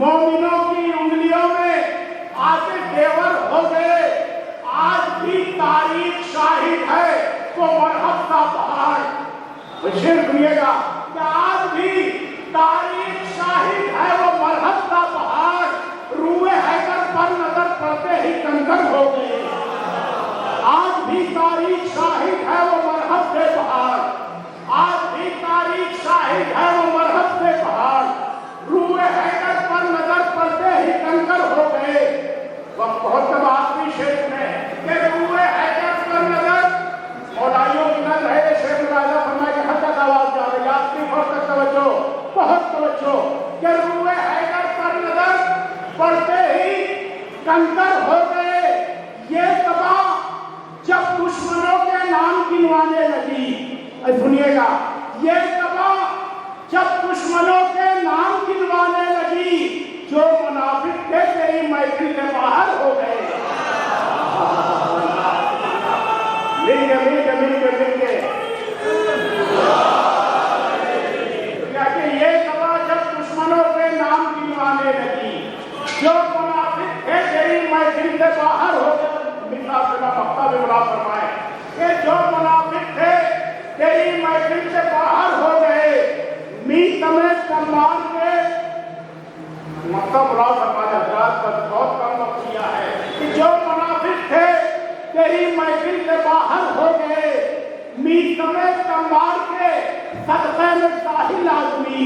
मोमिनों की उंगलियों में आते देवर हो गए। आज भी तारीख शाहिद है वो मरहब का पहाड़। शेर सुनिएगा कि आज भी तारीख शाहिद है वो मरहब का पहाड़। रूए हैदर पर नजर पड़ते ही कंकड़ हो गए। आज भी तारीख शाहिद है वो मरहब के पहाड़। आज भी तारीख शाहिद है वो मरहब के पहाड़। रूए हैदर पर नजर पड़ते ही कंकड़ हो गए। वक्त बहुत कब आखिरी शेर में कि रूए हैदर पर नजर मौलाइयों की नजर है। शेर राजा फरमाए कि हद तक आवाज जा रही है आपकी बहुत तवज्जो, बहुत तवज्जो कि रूए हैदर पर नजर पड़ते ही कंकड़ हो गए। ये तबाह जब दुश्मनों के नाम गिनवाने लगी, सुनिएगा, ये तबाह जब दुश्मनों के नाम गिनवाने लगी, जो मुनाफिक थे तेरी महफिल के बाहर हो गए। मिलके ये तबाह जब दुश्मनों के नाम गिनवाने लगी, जो मुनाफिक थे तेरी महफिल के बाहर हो गए। फरमाए कि जो मुनाफिक थे तेरी महफिल से बाहर हो गए। मीत में सम्मान के मतलब बहुत कम वक्त किया है कि जो मुनाफिक थे तेरी महफिल से बाहर हो गए। मीत में सम्मान के सदक़े में साहिल आदमी,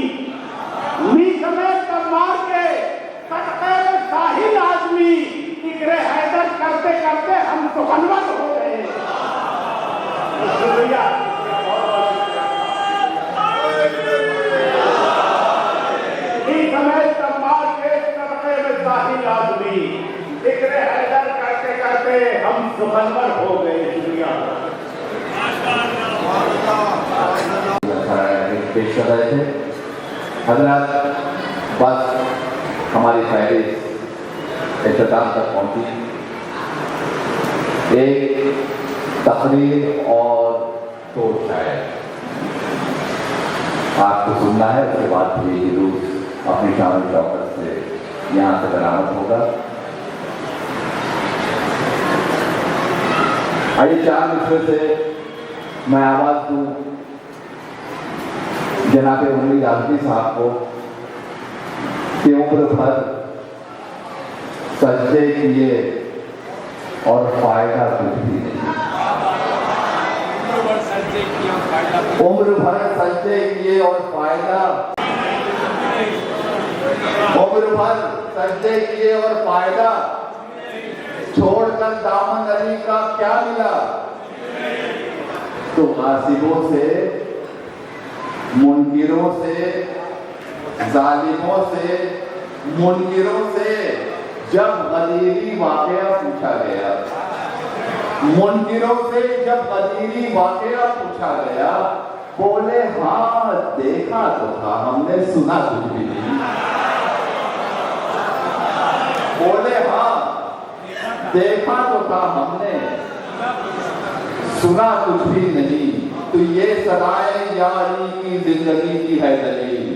मीत में सम्मान के सदक़े में साहिल आदमी इकरे हैदर करते करते हम तो अनवर हो गए। समय सम्मान के सदक़े में साहिल आदमी इकरे हैदर करते करते हम सुखनवर हो गए। पेश कर रहे थे हज़रात, बस हमारी फहरिस्त इख्तिताम तक पहुंची। एक तकरीर और दो शायर आपको सुनना है, उसके बाद भी रूस अपनी शामिल शौकत से यहाँ से बरामद होगा। आइए 4 मिसरे से मैं आवाज दूं जनाब उमरी आजमी साहब को कि उम्र भर सजदे किए और फायदा कुछ भी नहीं। उम्र भर सजदे किए और फायदा, उम्र भर सजदे किए और फायदा, छोड़कर दामन अली का क्या मिला। तो गासिबों से, मुनकिरों से, जालिमों से, मुनकिरों से जब गदीरी वाक़या पूछा गया, मुनकिरों से जब गदीरी वाक़या पूछा गया, बोले हाँ देखा तो था, हमने सुना कुछ भी नहीं। बोले हाँ देखा तो था, हमने सुना कुछ भी नहीं। तो ये सराय यारी की जिंदगी की है दलील,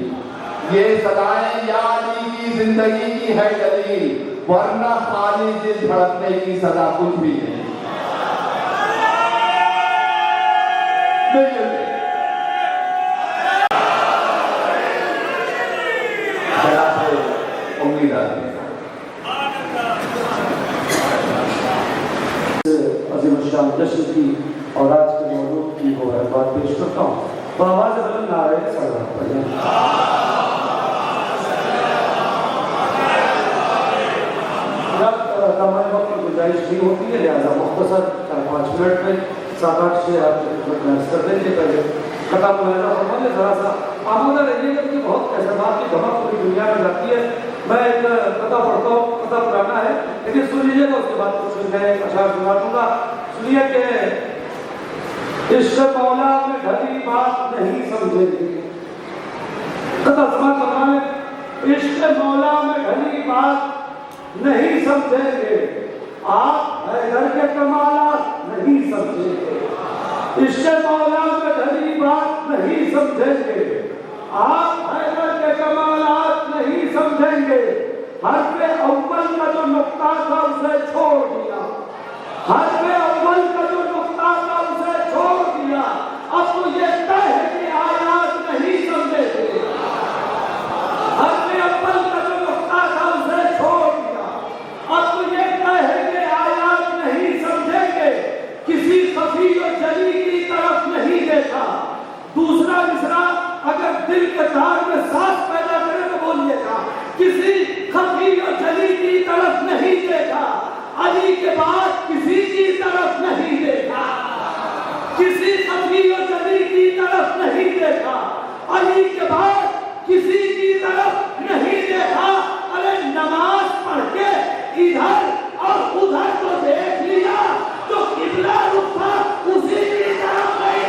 یہ سدائیں یا علی کی زندگی کی ہے دلیل، ورنہ خالی دل دھڑکنے کی سزا کچھ بھی نہیں۔ امید آتی ہے عظیم الشان جشن کی اور آج کے موضوع کی وہ ہے بات پیش کرتا ہوں، اور آواز بلند نعرہ صلوات پڑھیں۔ جب تمام وقت کی گنجائش نہیں ہوتی ہے، لہٰذا مختصر 4-5 منٹ میں 7-8 سے آپ کی خدمت میں عرض کر دیں گے۔ پہلے خطاب ملاحظہ فرما لیں، ذرا سا آمادہ رہیے گا کہ بہت ایسے بات کی دھمک پوری دنیا میں جاتی ہے۔ میں ایک قطعہ پڑھتا ہوں، قطعہ پرانا ہے لیکن سن لیجیے گا، اس کے بعد کچھ میں اشعار سنا دوں گا۔ سنیے کہ عشق مولا میں ڈھلی بات نہیں سمجھے گی، قطعہ سماعت فرما لیں۔ عشق مولا میں ڈھلی بات نہیں سمجھیں گے، آپ حیدر کے کمالات نہیں سمجھیں گے۔ عشق مولا میں ڈھلی بات نہیں سمجھیں گے، آپ حیدر کے کمالات نہیں سمجھیں گے۔ حرف اول کا جو نقطہ تھا اسے چھوڑ دیا، حرف اول کا جو نقطہ تھا اسے چھوڑ دیا، اب تو یہ طے ہے کہ آیات نہیں سمجھے گے۔ حرف اول کا جو نقطہ تھا اسے چھوڑ دیا، اب تو یہ طے ہے کہ آیات نہیں سمجھیں گے۔ کسی خفی و جلی کی طرف نہیں دیکھا۔ دوسرا مصرع اگر دل کے تار میں سانس پیدا کرے تو بولیے گا، کسی خفی و جلی کی طرف نہیں دیکھا، علی کے بعد کسی کی طرف نہیں دیکھا، کسی خفی و جلی کی طرف نہیں دیکھا، علی کے بعد کسی کی طرف نہیں دیکھا۔ ارے نماز پڑھ کے ادھر اور ادھر تو دیکھ لیا، تو قبلہ رخ تھا اسی کی طرف نہیں۔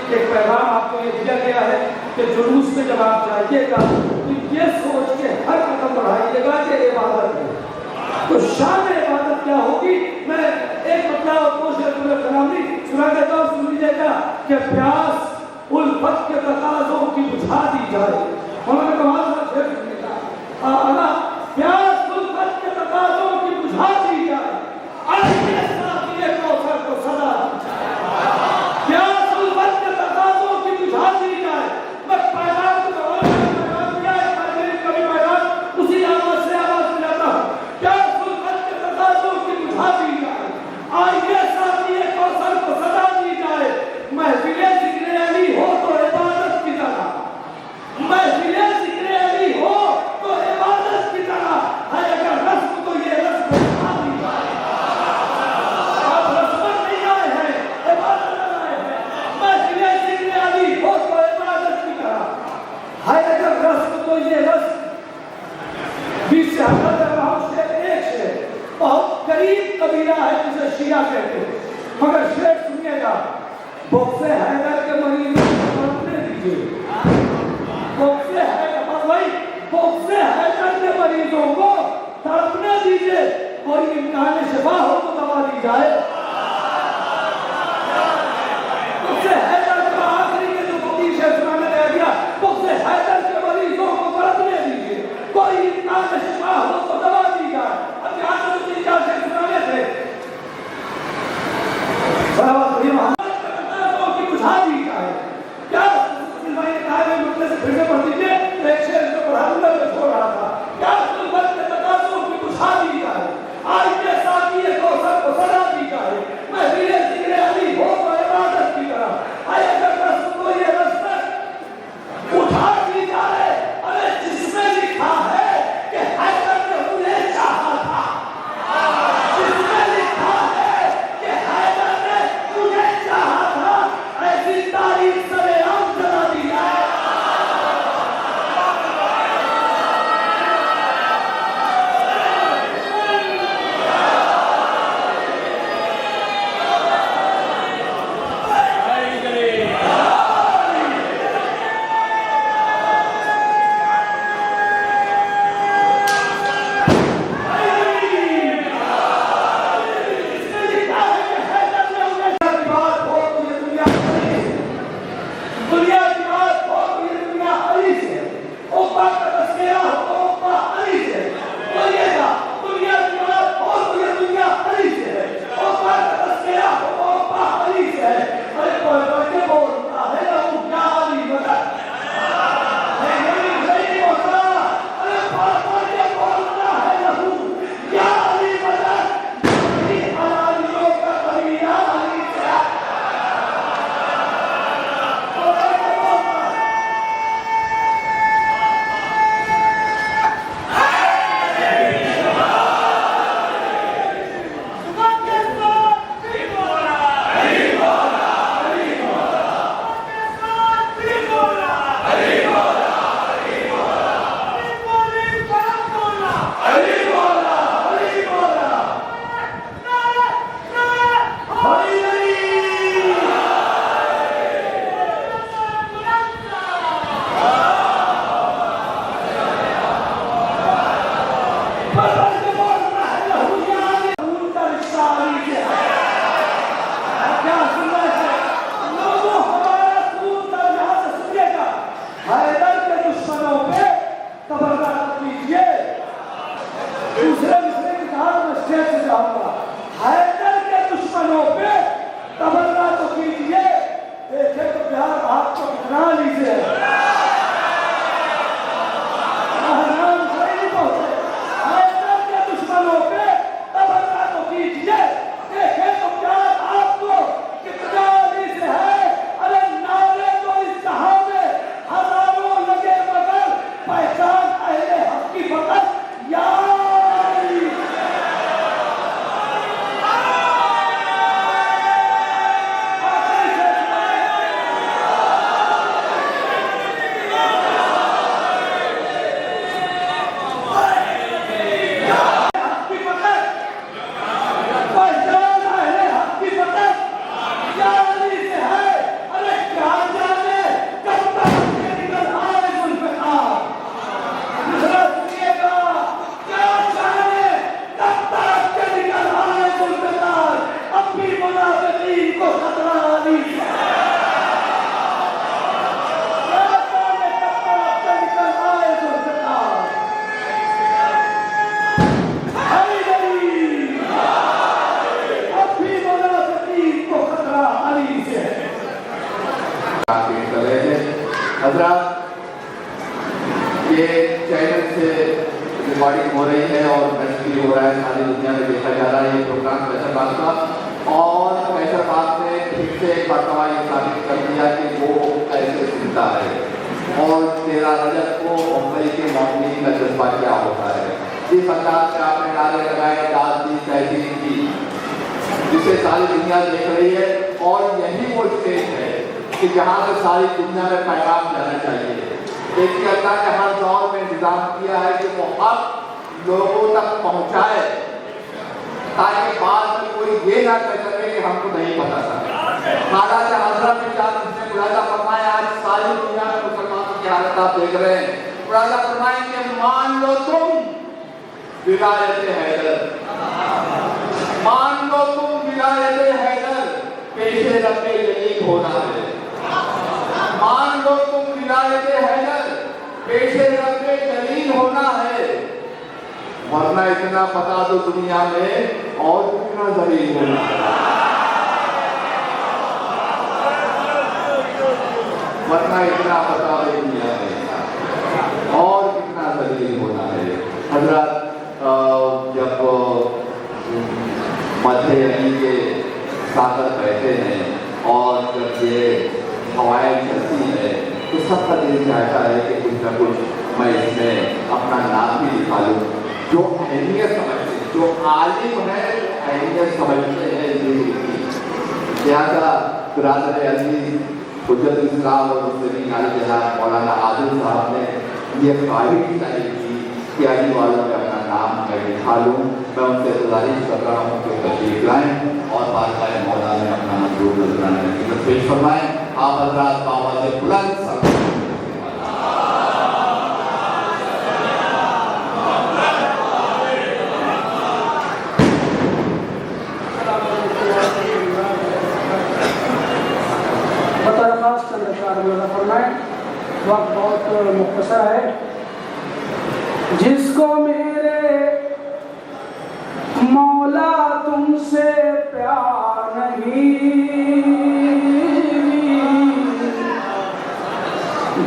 ایک پیغام آپ کو یہ دیا گیا ہے کہ جلوس میں جب آپ جائیے گا تو یہ سوچ کے ہر قدم بڑھائیے گا کہ عبادت ہے، تو شان عبادت کیا ہوگی۔ میں ایک مطلب اور دو شعر پورے کلامی سنا دیتا ہوں، سن لیجیے گا کہ پیاس الفت کے تقاضوں کی بجھا دی جائے۔ مولانا کمال صاحب شعر سنیے گا، پیاس الفت کے تقاضوں کی بجھا دی جائے، آئیے ساتھیے کوثر کو صدا دی جائے۔ پیاس الفت کے تقاضوں کی بجھا دی جائے۔ میں پیغام کیا ہے، کبھی پیغام اسی آواز سے آواز ملاتا ہوں، پیاس الفت کے تقاضوں کی بجھا دی جائے، آئیے ساتھیے کوثر کو صدا دی جائے۔ محفل ذکر علی ہو تو عبادت کی طرح، محفل ذکر علی ہو تو عبادت کی طرح ہے، اگر رسم تو یہ رسم بجھا دی جائے۔ آپ رسمت نہیں آئے ہیں، عبادت آئے ہیں۔ محفل ذکر علی ہو تو عبادت کی طرح ہے، اگر رسم تو یہ رسم۔ 20 سے ہٹا کر رہا ہوں سے ایک سے بہت قریب قبیلہ ہے جسے شیعہ کہتے ہیں، مگر شعر سنیے گا، بغض حیدر کے مریضوں کو تڑپنے دیجیے، بغض حیدر، بھائی بغض حیدر کے مریضوں کو تڑپنے دیجیے، کوئی امکان شفا ہو تو دوا دی جائے۔ بغض حیدر کا آخری کے جو بطیش ہے سنانے دے دیا، بغض حیدر کے مریضوں کو تڑپنے دیجیے، کوئی امکان شفا ہو تو دوا دی جائے۔ اب یہاں سے جو تیجا سے سنانے تھے، صلوات علی محمد بجھا دی جائے۔ کیا سلمائی قائم مطلع سے پھر سے پڑھ دیجئے، ایک شعر جو پڑھا دوں میں چھوڑ رہا تھا، کیا سلمت کے تقاضوں کی بجھا دی جائے، آئیے ساتھیے کوثر کو صدا دی جائے۔ अली हजरत ये चैनल से रिकॉर्डिंग हो रही है और मैच हो रहा है, सारी दुनिया में देखा जा रहा है ये प्रोग्राम कैसरबाग का। और कैसरबाग ने फिर से एक मरतबा ये साबित कर दिया कि वो कैसे सुनता है और 13 रजत को मुंबई के मौसमी का जज्बा क्या होता है। जिस अंदाज से आपने नारे लगाए, दाद दी, तहजीब की, जिसे सारी दुनिया देख रही है, और यही वो स्टेज है कि जहाँ से सारी दुनिया में पैगाम जाना चाहिए। देखिए अल्लाह ने हर दौर में इंतजाम किया है कि वो हक लोगों तक पहुँचाए, ताकि बाद में कोई ये ना कह सके कि हमको नहीं पता था। हालांकि हजरत के साथ उसने मुलाजा फरमाया, आज सारी दुनिया में मुसलमानों की हालत आप देख रहे हैं। मुलाजा फरमाएंगे, मान लो तुम विलायत हैदर, मान लो तुम विलायत हैदर, पेशे रब्बे जलील होना है। मान लो तुम विलायत हैदर, पेशे रब्बे जलील होना है, वरना इतना पता दो दुनिया में और कितना जलील होना है, वरना इतना पता दो दुनिया में और कितना जलील होना है। हजरत जब मध्य अली के सागर बैठे हैं और जब ये हवाएं चलती है तो सबका दिल चाहता है कि कुछ न कुछ मैं इसमें अपना नाम भी लिखा लूँ। जो अहमियत समझते, जो आलिम है अहमियत समझते हैं लिहाजा बिरादर अजीज हुज्जत इस्लाम और मुस्लिमीन आले जनाब मौलाना आदिल साहब ने ये ख्वाहिश जाहिर की कि अली वालों में अपना नाम मैं लिखा लूँ। मैं उनसे गुजारिश कर रहा हूँ कि तशरीफ लाएँ और बादशाह मौला में अपना मजबूर नजराना की पेश फरमाएँ। आप हजरात बाबा से बुलंद वक्त बहुत मुख्तसर है। जिसको मेरे मौला तुमसे प्यार नहीं,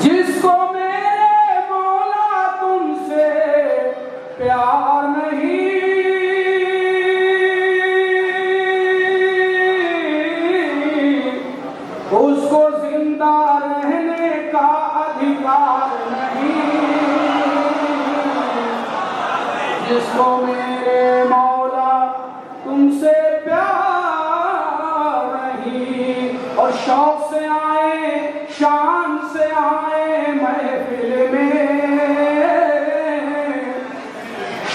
जिसको मेरे मौला तुमसे प्यार नहीं, उसको जिंदा रहने का अधिकार नहीं। जिसको मेरे मौला तुमसे प्यार नहीं, और शौक से आए शान से आए महफिल में,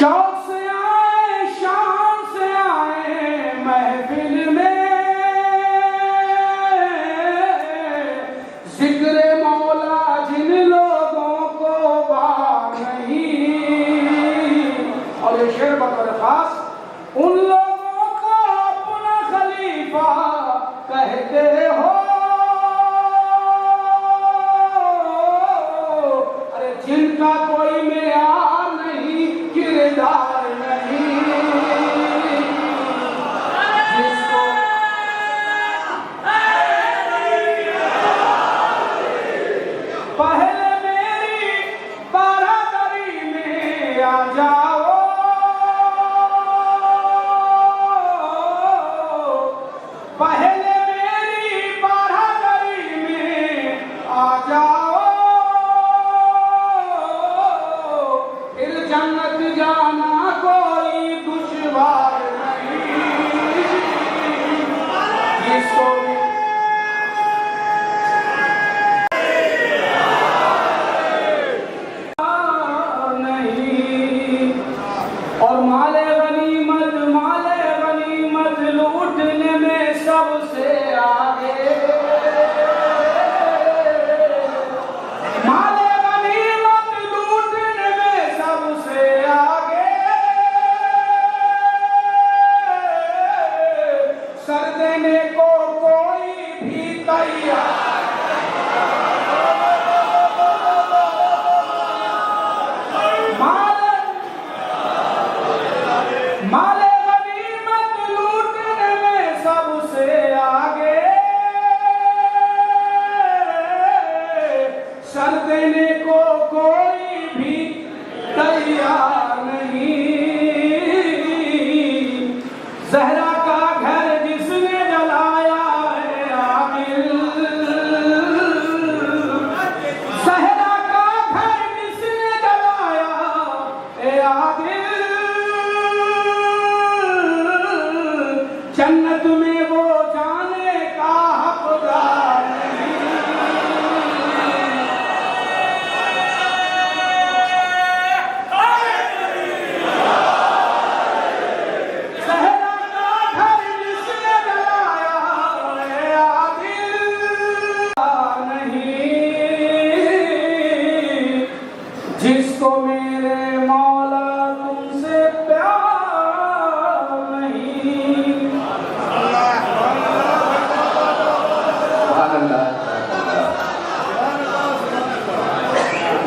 शौक से आए शान से आए महफिल में, जिक्र मौला जिन लोगों को बार नहीं। और ये शेर बतौर खास उन लोगों को अपना खलीफा कहते हो, अरे जिनका कोई मेयार नहीं, किरदार नहीं। जिसको पहले मेरी बारादरी में आ जाओ, पहले मेरी बारादरी में आ जाओ, फिर जन्नत जाना कोई दुश्वार नहीं। जिसको नहीं, और माले गनीमत लूटने में सबसे आगे, माले गनीमत लूटने में सबसे आगे, सर देने को कोई भी माले गनीमत लूटने में सबसे आगे, सर देने को कोई भी तैयार नहीं। जहरा का घर जिसने जलाया है आदिल, जहरा का घर जिसने जलाया है आदिल, जन्नत में वो जाने का हकदार नहीं। सहरा का घर जिसने जलाया है आदिल नहीं, जिसको मेरे मौला तुमसे प्यार नहीं।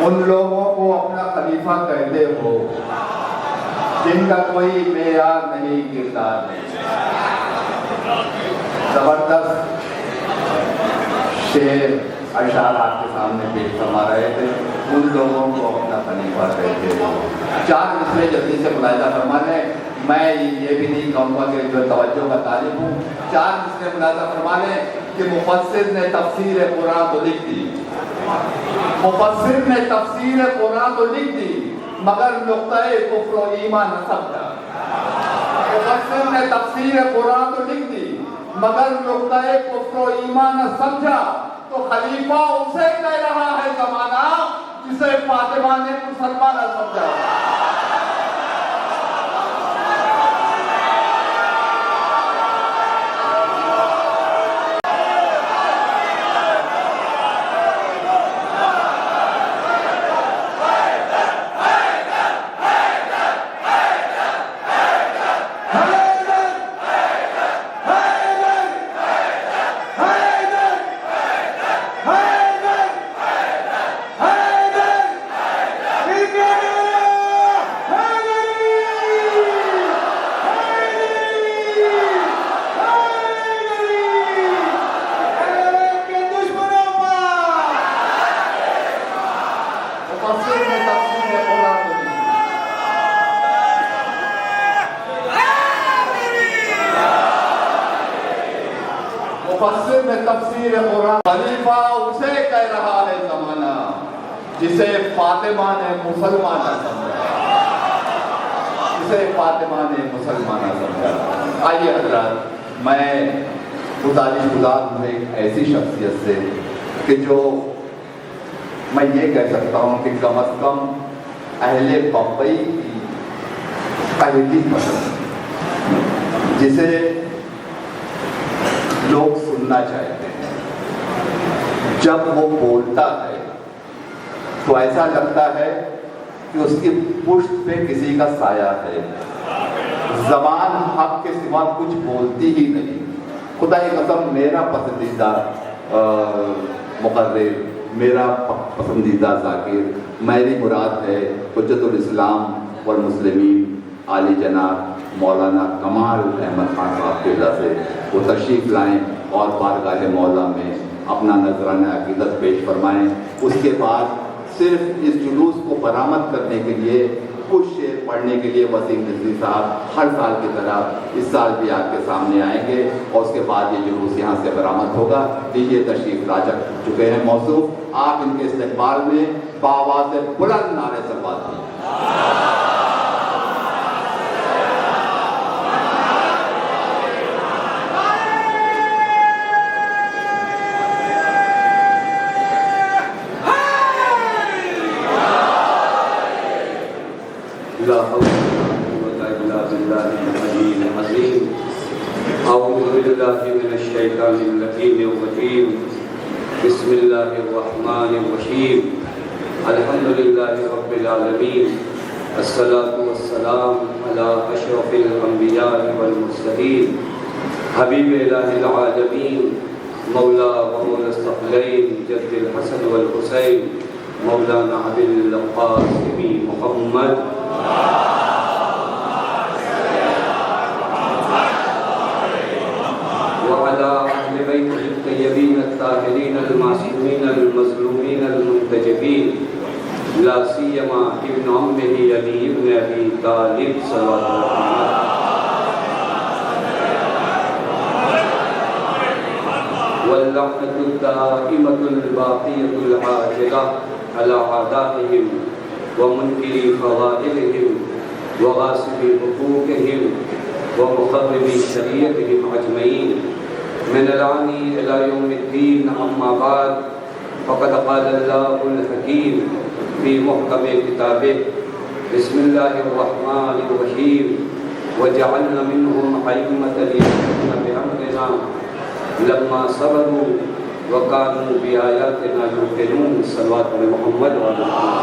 उन लोगों को अपना खलीफा कहते हो जिनका कोई मेयार नहीं, किरदार नहीं। जबरदस्त शेर अशार आपके सामने पेश फरमा रहे थे। उन लोगों को अपना खलीफा कहते हो। चार मिसरे जल्दी से मुलाहिजा फरमा लें। मैं ये भी नहीं कहूँगा कि जो तवज्जो का तालिब हूँ। चार मिसरे मुलाहिजा फरमा लें कि मुफस्सिर ने तफसीर कुरान तो लिख दी, मुफस्सिर ने तफसीर कुरान तो लिख दी, मगर नुक्ता-ए कुफ्र और ईमान न समझा। मुफस्सिर ने तफसीर कुरान तो लिख दी, मगर नुक्ता-ए कुफ्र और ईमान न समझा। तो खलीफा उसे कह रहा है जमाना जिसे फातिमा ने मुसलमान न समझा। मुफस्सिर ने तफसीर कुरान, खलीफा उसे कह रहा है जमाना जिसे फातिमा ने मुसलमान समझा, जिसे फातिमा ने मुसलमान समझा। आइए हज़रात, मैं गुजारिश गुजार हूँ एक ऐसी शख्सियत से कि जो मैं ये कह सकता हूँ कि कम अज़ कम अहले बम्बई की पहली पसंद, जिसे लोग सुनना चाहते हैं। जब वो बोलता है तो ऐसा लगता है कि उसकी पुष्ट पे किसी का साया है। ज़बान हक के सिवा कुछ बोलती ही नहीं। खुदा की कसम, मेरा पसंदीदा मुक़र्रिर, मेरा पसंदीदा ज़ाकिर, मेरी मुराद है हुज्जतुल इस्लाम वल मुस्लिमीन आली जनाब मौलाना कमाल अहमद खान साहब की वजह से वो तशरीफ़ लाएँ और बारगाह मौला में अपना नजराना अक़ीदत पेश फरमाएँ। उसके बाद सिर्फ इस जुलूस को बरामद करने के लिए कुछ शेर पढ़ने के लिए वसीम रिजवी साहब हर साल की तरह इस साल भी आपके सामने आएंगे और उसके बाद ये जुलूस यहाँ से बरामद होगा। ये तशरीफ़ ला चुके हैं मौसूफ। आप इनके इस्तक़बाल में बाआवाज़ बुलंद नारे सलवात दीजिए। बिस्मिल्लाहिर्रहमानिर्रहीम अल्हम्दुलिल्लाहि रब्बिल आलमीन अस्सलातु वस्सलाम अला अशरफिल अंबिया वल मुरसलीन हबीब इलाहिल आलमीन مولا ومولا الثقلین جد الحسن والحسین مولانا ابی القاسم محمد وعلى أهل بيته الطيبين الطاهرين المعصومين المظلومين المنتجبين لا سيما ابن عمه علي بن أبي طالب صلوات الله واللعنة الدائمة الباقية العاجلة على أعدائهم ومنكري فضائلهم وغاصبي حقوقهم ومخربي شريعتهم أجمعين من الآن إلى يوم الدين. أما بعد فقد قال الله الحكيم في محكم كتابه بسم الله الرحمن الرحيم وجعلنا منهم أئمة يهدون بأمرنا لما صبروا وكانوا بآياتنا يوقنون صلوات محمد وعلى آله.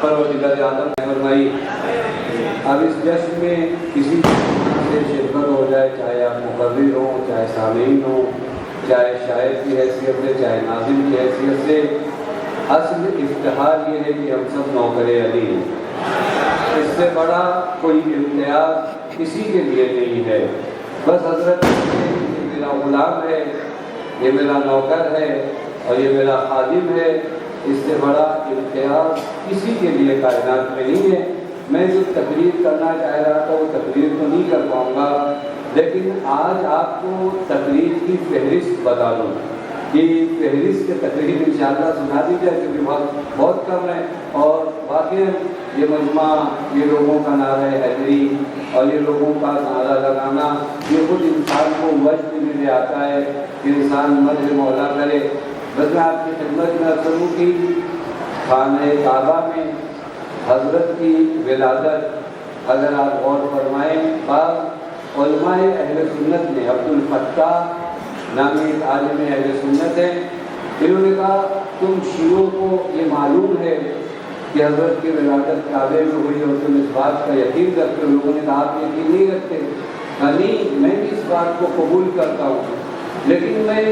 پروردگار عالم نے فرمائی اب اس جشن میں کسی سے شرکت ہو جائے، چاہے آپ مقرر ہوں، چاہے سامعین ہوں، چاہے شاعر کی حیثیت سے، چاہے ناظم کی حیثیت سے، اصل افتخار یہ ہے کہ ہم سب نوکر علی ہیں. اس سے بڑا کوئی امتیاز کسی کے لیے نہیں ہے. بس حضرت یہ میرا غلام ہے، یہ میرا نوکر ہے اور یہ میرا خادم ہے. اس سے بڑا امتیاز کسی کے لیے کائنات میں نہیں ہے. میں جو تقریر کرنا چاہ رہا تھا وہ تقریر تو نہیں کر پاؤں گا، لیکن آج آپ کو تقریر کی فہرست بتا دوں کہ فہرست کے تقریر انشاءاللہ سنا دی جائے کیونکہ بہت کم ہے. اور واقعی یہ مجمع، یہ لوگوں کا نعرہ حیدری اور یہ لوگوں کا نعرہ لگانا یہ خود انسان کو وجد میں لے آتا ہے کہ انسان مدح مولا کرے. بس میں آپ کی خدمت میں عرض کروں کہ خانہ کعبہ میں حضرت کی ولادت اگر آپ غور فرمائیں، بعض علماء اہل سنت نے، عبد الفتاح نامی ایک عالم اہل سنت ہیں، انہوں نے کہا تم شیعوں کو یہ معلوم ہے کہ حضرت کی ولادت کعبے میں ہوئی اور تم اس بات کا یقین رکھتے ہو. لوگوں نے کہا آپ یقین نہیں رکھتے. نہیں، میں بھی اس بات کو قبول کرتا ہوں، لیکن میں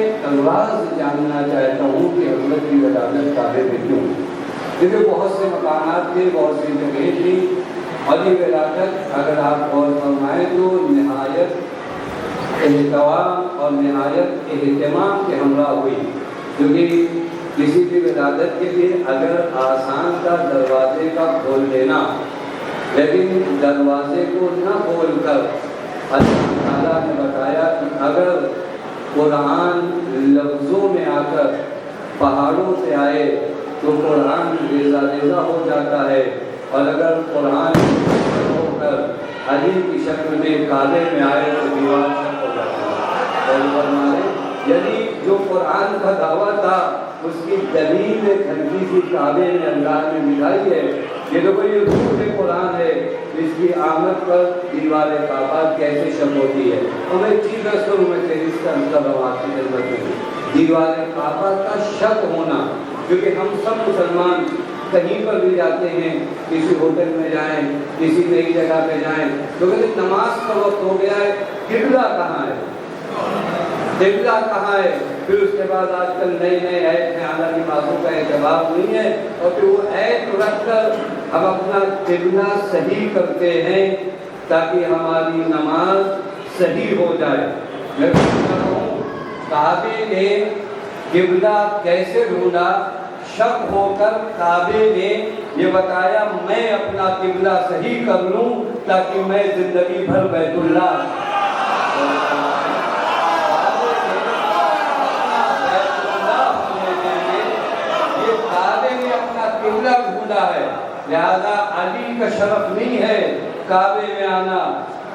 راز جاننا چاہتا ہوں کہ حضرت کی ولادت کعبے میں کیوں. کیونکہ بہت سے مکانات تھے، بہت سی جگہیں تھی، اور یہ ولادت اگر آپ غور فرمائیں تو نہایت اہتمام اور نہایت اہتمام کے ہمراہ ہوئی. کیونکہ کسی بھی ولادت کے لیے اگر آسان تھا دروازے کا کھول دینا، لیکن دروازے کو نہ کھول کر اللہ تعالیٰ نے بتایا کہ اگر قرآن لفظوں میں آ کر پہاڑوں سے آئے تو قرآن ریزہ ریزہ ہو جاتا ہے، اور اگر قرآن ہو کر علی کی شکل میں کعبے میں آئے تو دیوار شک ہو جاتا ہے. یعنی جو قرآن کا دعویٰ تھا اس کی دلیل ایک ہلکی سی کعبے میں اللہ نے ملائی ہے. یہ تو کوئی روح قرآن ہے، اس کی آمد پر دیوار کعبہ کیسے شک ہوتی ہے. اور میں ایک چیز رس کروں، میں تیریس کا مطلب آپ کی خدمت میں دیوار کعبہ کا شک ہونا، کیونکہ ہم سب مسلمان کہیں پر بھی جاتے ہیں، کسی ہوٹل میں جائیں، کسی نئی جگہ پہ جائیں تو کہتے نماز کا وقت ہو گیا ہے، قبلہ کہاں ہے، قبلہ کہاں ہے. پھر اس کے بعد آج کل نئے نئے عید میں حالانکہ بازوں کا اعتبار نہیں ہے، اور پھر وہ عید رکھ کر ہم اپنا قبلہ صحیح کرتے ہیں تاکہ ہماری نماز صحیح ہو جائے. میں پوچھتا ہوں کعبے نے قبلہ کیسے ڈھونڈا؟ شک ہو کر کعبے نے یہ بتایا میں اپنا قبلہ صحیح کر لوں تاکہ میں زندگی بھر بیت اللہ قبلہ ڈھونڈا ہے. لہذا علی کا شرف نہیں ہے کعبے میں آنا،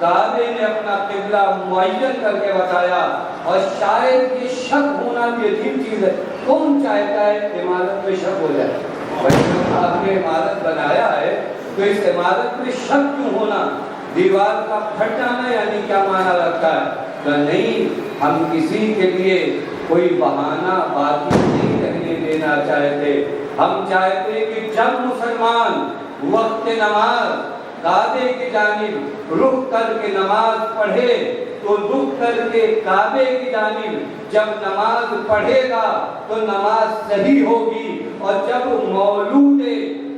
کعبے نے اپنا قبلہ معین کر کے بتایا. اور شاید یہ شک ہونا بھی عجیب چیز ہے. کون چاہتا ہے عمارت میں شک ہو جائے؟ آپ نے عمارت بنایا ہے تو اس عمارت میں شک کیوں ہونا؟ دیوار کا پھٹ جانا یعنی کیا معنی رکھتا ہے؟ تو نہیں، ہم کسی کے لیے کوئی بہانہ باقی نہیں رہنے دینا چاہتے. ہم چاہتے کہ جب مسلمان وقت نماز काबे की जानिब रुख करके नमाज पढ़े तो रुख करके काबे की जानिब जब नमाज पढ़ेगा तो नमाज सही होगी, और जब मौलूद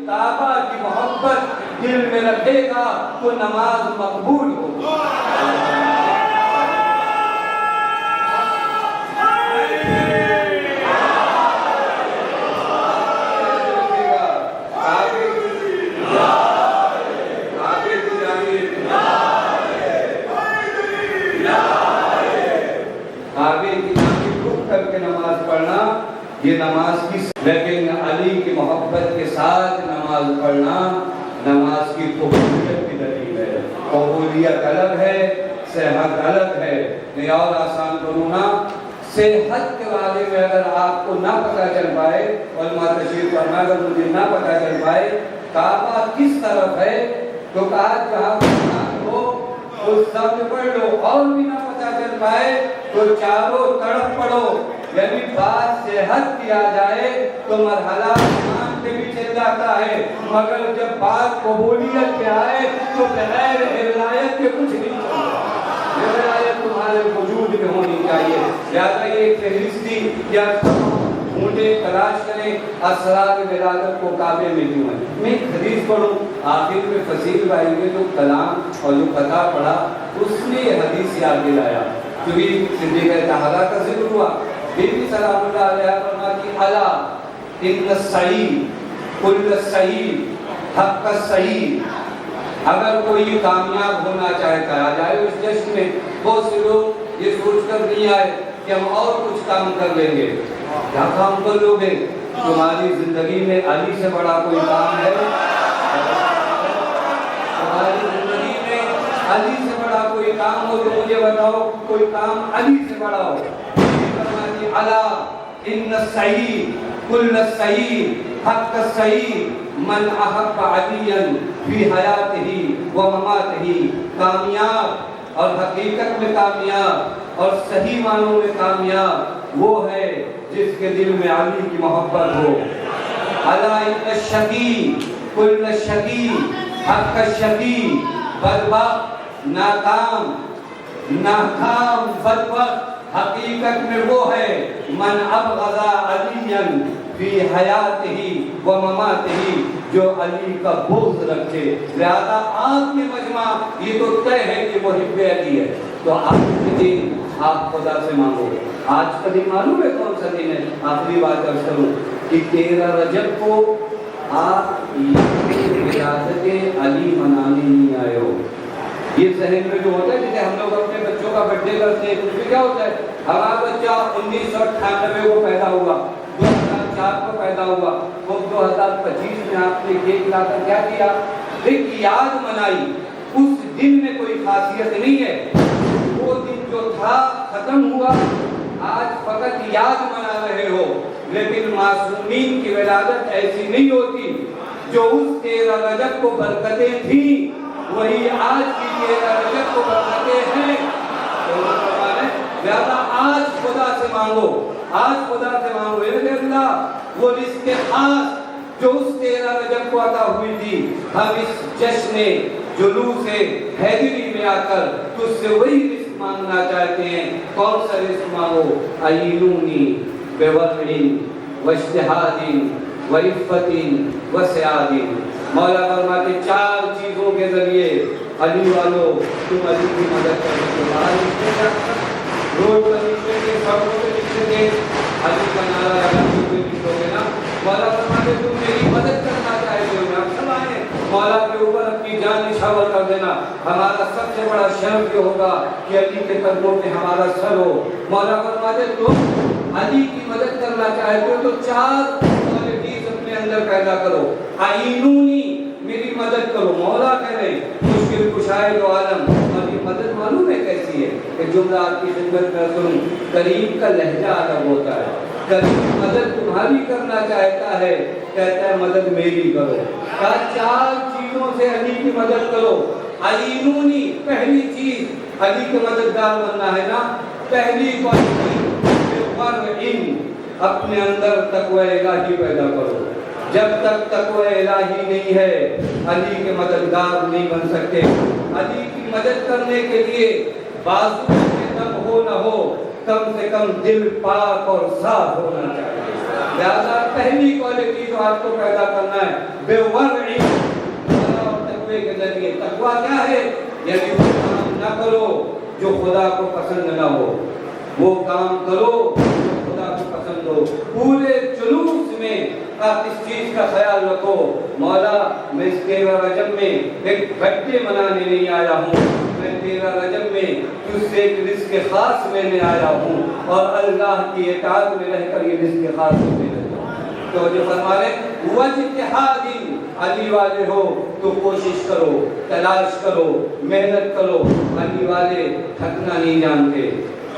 काबा की मोहब्बत दिल में रखेगा तो नमाज मकबूल होगी। आगे की जानिब रुख करके नमाज पढ़ना ये नमाज की, लेकिन अली की मोहब्बत के साथ नमाज पढ़ना नमाज की कबूलियत की दलील है। कबूलियत अलग है, सेहत अलग है। मैं और आसान करूँ ना, सेहत के बारे में अगर आपको ना पता चल पाए, और तशरीफ फरमा, अगर मुझे ना पता चल पाए काबा किस तरफ है, तो कहा जहाँ हो तो सब पढ़ लो, और भी ना पता चल पाए तो चारों तरफ पढ़ो। यदि बात सेहत की आ जाए तो मरहला ईमान पे भी चल जाता है, मगर जब बात कबूलियत पे आए तो बगैर हिदायत के कुछ नहीं चलता। हिदायत तुम्हारे वजूद में होनी चाहिए। लिहाजा ये फहरिस्ती या ढूंढे तलाश करें असरार विलादत को काबे में क्यों है। मैं हदीस पढ़ूं, आखिर में फसील भाई ने जो कलाम और जो कथा पढ़ा उसने हदीस याद दिलाया, क्योंकि सिद्दीक़ तहरा का जिक्र हुआ। बीबी सलामुल्लाह अलैहा फरमाती अला इन्न सईद कुल्ल सईद हक़ सईद। अगर कोई कामयाब होना चाहता है, आ जाए उस जश्न में। बहुत से लोग ये सोच कर नहीं आए कि हम और कुछ काम कर लेंगे। क्या काम कर लोगे? तुम्हारी जिंदगी में अली से बड़ा कोई काम है? तुम्हारी जिंदगी में अली से बड़ा कोई काम हो तो मुझे बताओ, कोई काम अली से बड़ा हो। अला इन्न सईद कुल्ल सईद हक़ सईद मन अहब्ब अलियन फी हयातिही व ममातिही। कामयाब और हकीकत में कामयाब और सही मानों में कामयाब वो है जिसके दिल में अली की मोहब्बत हो। अला इन्न शकी कुल्ल शकी हक़ शकी। बदबख्त नाकाम बदबख्त हकीकत में वो है मन अबग़ज़ा अलियन फी हयातिही व ममातिही, जो अली का बुग़्ज़ रखे। लिहाजा आज के मजमा ये तो तय है कि वो हिब्बे अली है। तो आज के दिन आप खुदा से मांगो। आज का दिन मालूम है कौन सा दिन है? आखिरी बात अर्ज़ करूं कि 13 रजब को आप विलादत अली मनाने नहीं आए हो। ये जहन में जो होता है, जैसे हम लोग अपने बच्चों का बर्थडे करते हैं, उसमें क्या होता है, हमारा बच्चा 1998 को पैदा हुआ, 2004 को पैदा हुआ, वो 2025 में आपने केक लाकर क्या किया? एक याद मनाई। उस दिन में कोई खासियत नहीं है। वो दिन जो था खत्म हुआ, आज फकत याद मना रहे हो। लेकिन मासूमीन की विलादत ऐसी नहीं होती। जो उस 13 रजब को बरकतें थी वही आज की 13 रजब को बरकतें हैं। लिहाजा आज खुदा से मांगो, आज खुदा से मांगो, अल्लाह वो रिज़्क़ खास जो उस 13 रजब को अता हुई थी, हम इस जश्न जुलूस हैदरी में आकर तुझसे वही रिज़्क़ मांगना चाहते हैं। कौन सा रिज़्क़ मांगो? अय्यूनी बेवक़्तिन वइज्तिहादिन वइफ़्फ़तिन वसियादिन। मौला फरमाते 4 चीज़ों के जरिए अली वालों तुम अली की मदद करने के बाद रोज बनीचे के सड़कों पे लिखोगे, अली का नारा लगाते हुए लिखोगे ना। मौला फरमाते तुम मेरी मदद करना चाहते हो ना, समाए मौला के ऊपर अपनी जान निछावर कर देना। हमारा सबसे बड़ा शर्फ ये होगा कि अली के कदमों पे हमारा सर हो। मौला फरमाते तुम अली की मदद करना चाहते हो तो 4 क्वालिटीज अपने अंदर पैदा करो। आइनूनी मेरी मदद करो। मौला कह रहे मुश्किल कुशाए दो आलम। और ये मदद मालूम है कैसी है? एक जुमला आपकी खिदमत में सुनूं, करीब का लहजा अलग होता है। करीब मदद तुम्हारी करना चाहता है, कहता है मदद मेरी करो। कहा 4 चीजों से अली की मदद करो। आइनूनी पहली चीज अली के मददगार बनना है ना, पहली क्वालिटी अपने अंदर तकवा इलाही पैदा करो। जब तक तक़वा इलाही नहीं है अली के मददगार नहीं बन सकते। अली की मदद करने के लिए बाजू में दम हो न हो, कम से कम दिल पाक और साफ होना चाहिए। लिहाजा पहली क्वालिटी जो आपको पैदा करना है बेवरई और तक़वे के जरिए। तक़वा क्या है? यानी वो काम न करो जो खुदा को पसंद न हो, वो काम करो जो खुदा को पसंद हो। पूरे जुलूस में आप इस चीज का ख्याल रखो, मौला मैं इस 13 रजब में एक बर्थडे मनाने नहीं आया हूँ, मैं 13 रजब में तुझसे एक रिज़्क़ खास लेने आया हूँ और अल्लाह की इताअत में रहकर ये रिज़्क़ खास लेने लगा। तो जो फरमा रहे वज्तिहादिन, अली वाले हो तो कोशिश करो, तलाश करो, मेहनत करो। अली वाले थकना नहीं जानते।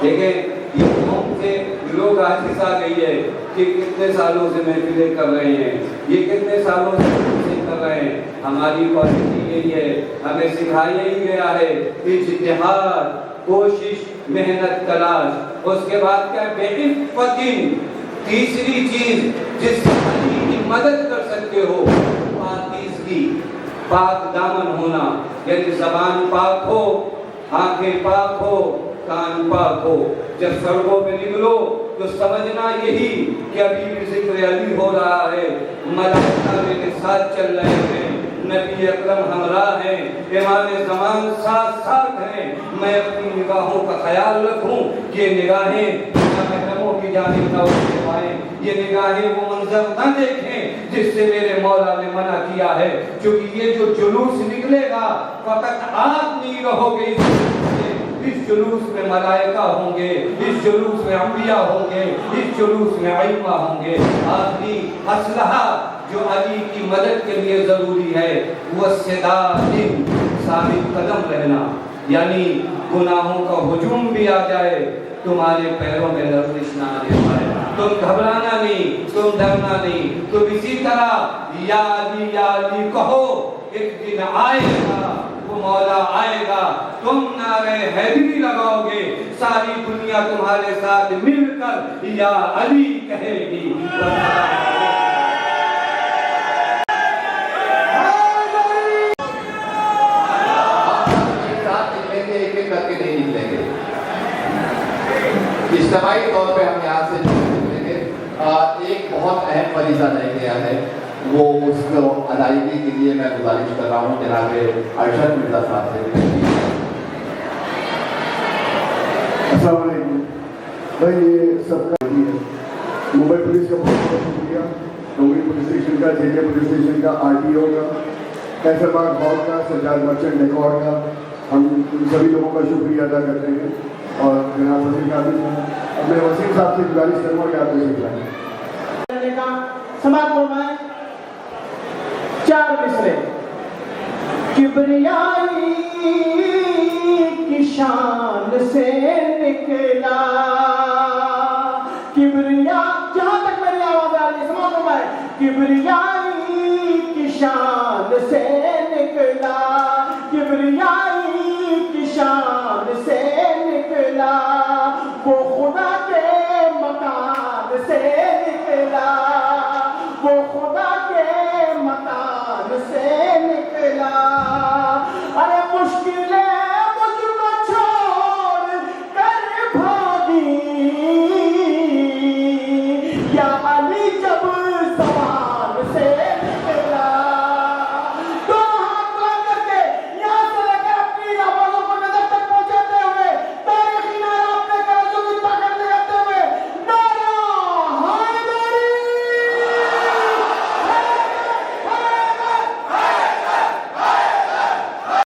देखें ये कौम से लोग आशीष आ गई है कि कितने सालों से महफिलें कर रहे हैं, ये कितने सालों से महफिलें कर रहे हैं। हमारी क्वालिटी यही है, हमें सिखाया ही गया है इज्तिहाद, कोशिश, मेहनत, तलाश। उसके बाद क्या? बेइफ़्फ़तिन, तीसरी चीज जिससे अली की मदद कर सकते हो, पाकीज़गी, पाक दामन होना। यानी ज़बान पाक हो, आंखें पाक हो, कान पाक हो। जब सड़कों पे निकलो तो समझना यही कि अभी भी ज़िक्र अली हो रहा है, मलाइका मेरे साथ चल रहे हैं, नबी अकरम हमरा हैं, इमाम ज़मान साथ साथ हैं। मैं अपनी निगाहों का ख्याल रखूं कि ये निगाहें महरमों की जानिब न उठ पाएं, ये निगाहें वो मंजर न देखें जिससे मेरे मौला ने मना किया है। क्योंकि ये जो जुलूस निकलेगा फकत आप नहीं रहोगे, इस जुलूस में मलाइका होंगे, इस जुलूस में अंबिया होंगे, इस जुलूस में आइमा होंगे। आखिरी असलहा जो अली की मदद के लिए जरूरी है वो सदादिन, साबित कदम रहना। यानी गुनाहों का हुजूम भी आ जाए, तुम्हारे पैरों में लर्जिश ना आने पाए, तुम घबराना नहीं, तुम डरना नहीं। तो इसी तरह या अली कहो, एक दिन आएगा वो मौला आएगा, तुम नारे हैदरी लगाओगे, सारी दुनिया तुम्हारे साथ मिलकर या अली कहेगी। एक करके नहीं निकलेंगे, इज्तिमाई तौर पे हम यहाँ से निकलेंगे। एक बहुत अहम फरीज़ा रह गया है, वो उसको अदायगी के लिए मैं गुजारिश कर रहा हूँ जनाब अरशद मिर्ज़ा साहब से। अस्सलाम वालेकुम भाई, ये सबका है मुंबई पुलिस का बहुत बहुत शुक्रिया, डोंगरी पुलिस स्टेशन का, जेके पुलिस स्टेशन का, RTO का, कैसरबाग हॉल का, सज्जाद मर्चेंट डेकोर का, हम उन सभी लोगों का शुक्रिया अदा करते हैं। और जनाब वसीम साहब, अब मैं वसीम साहब से गुजारिश करूँगा कि आप मुझे बुलाएं। समाप्त फरमाएं 4 मिसरे। किब्रियाई की शान